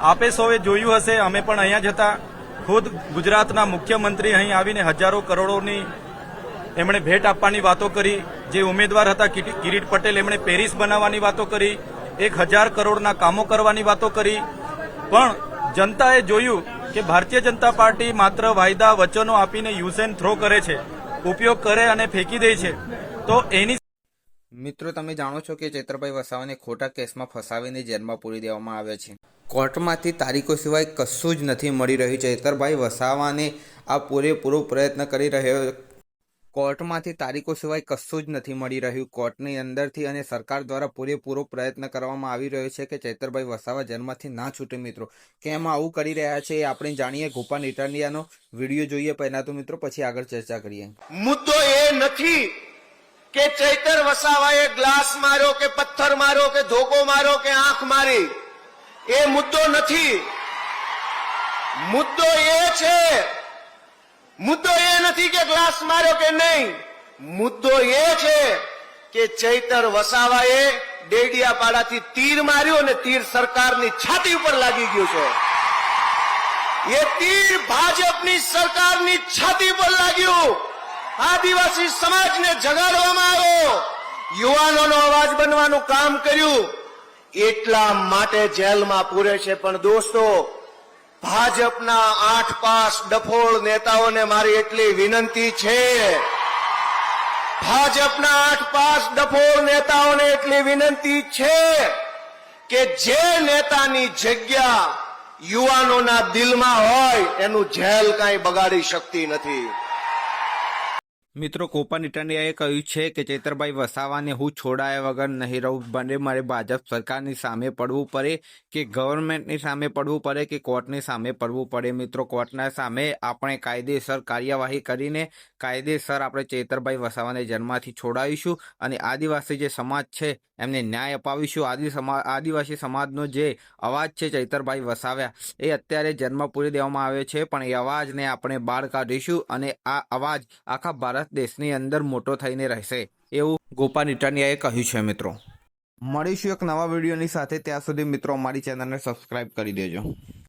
આપે સૌએ જોયું હશે, અમે પણ અહીંયા જ હતા. ખુદ ગુજરાતના મુખ્યમંત્રી અહીં આવીને હજારો કરોડોની એમણે ભેટ આપવાની વાતો કરી. જે ઉમેદવાર હતા કિરીટ પટેલ, એમણે પેરિસ બનાવવાની વાતો કરી, 1000 કરોડના કામો કરવાની વાતો કરી. પણ જનતાએ જોયું કે ભારતીય જનતા પાર્ટી માત્ર વાયદા વચનો આપીને યુઝ એન્ડ થ્રો કરે છે, ઉપયોગ કરે અને ફેંકી દે છે. તો એની મિત્રો, તમે જાણો છો કે ચૈતરભાઈ વસાવાને ખોટા કેસમાં ફસાવીને જેલમાં પૂરી દેવામાં આવ્યા છે. કોર્ટમાંથી તારીખો સિવાય કશું જ નથી મળી રહ્યું. ચૈતરભાઈ વસાવાને આ પૂરેપૂરો પ્રયત્ન કરી રહ્યો. કોર્ટમાંથી તારીખો સિવાય કશું જ નથી મળી રહ્યું. કોર્ટની અંદરથી અને સરકાર દ્વારા પૂરેપૂરો પ્રયત્ન કરવામાં આવી રહ્યો છે કે ચૈતરભાઈ વસાવા જેલમાંથી ના છૂટે. મિત્રો, કેમ આવું કરી રહ્યા છે એ આપણે જાણીએ. ગોપાલ ઇટાલિયાનો વિડીયો જોઈએ પહેલા તો મિત્રો, પછી આગળ ચર્ચા કરીએ. મુદ્દો એ નથી કે ચૈતર વસાવાએ ગ્લાસ માર્યો કે પથ્થર માર્યો કે ધોકો માર્યો કે આંખ મારી. એ મુદ્દો નથી. મુદ્દો એ નથી કે ગ્લાસ માર્યો કે નહીં. મુદ્દો એ છે કે ચૈતર વસાવાએ ડેડિયાપાડાથી તીર માર્યું અને તીર સરકારની છાતી ઉપર લાગી ગયું છે. એ તીર ભાજપની સરકારની છાતી પર લાગ્યું. આદિવાસી સમાજને જગાડવામાં આવ્યો, યુવાનોનો અવાજ બનવાનું કામ કર્યું, એટલા માટે જેલમાં પૂરે છે. પણ દોસ્તો, ભાજપના 8 પાસ ડફોળ નેતાઓને મારી એટલી વિનંતી છે, ભાજપના 8 પાસ ડફોળ નેતાઓને એટલી વિનંતી છે કે જે નેતાની જગ્યા યુવાનોના દિલમાં હોય એનું જેલ કાંઈ બગાડી શકતી નથી. મિત્રો, ગોપાલ ઇટાલિયાએ કહ્યું છે કે ચૈતરભાઈ વસાવાને હું છોડાયા વગર નહીં રહું. બને મારે ભાજપ સરકારની સામે પડવું પડે કે ગવર્મેન્ટની સામે પડવું પડે કે કોર્ટની સામે પડવું પડે. મિત્રો, કોર્ટના સામે આપણે કાયદેસર કાર્યવાહી કરીને કાયદેસર આપણે ચૈતરભાઈ વસાવાને જેલમાંથી છોડાવીશું અને આદિવાસી જે સમાજ છે એમને ન્યાય અપાવીશું. આદિવાસી સમાજનો જે અવાજ છે ચૈતરભાઈ વસાવા, એ અત્યારે જેલમાં પૂરી દેવામાં આવ્યો છે, પણ એ અવાજને આપણે બહાર કાઢીશું અને આ અવાજ આખા ભારત દેશની અંદર મોટો થઈને રહેશે, એવું ગોપાલ ઇટાલિયાએ કહ્યું છે. મિત્રો, મળીશું એક નવા વિડીયોની સાથે. ત્યાં સુધી મિત્રો અમારી ચેનલને સબસ્ક્રાઇબ કરી દેજો.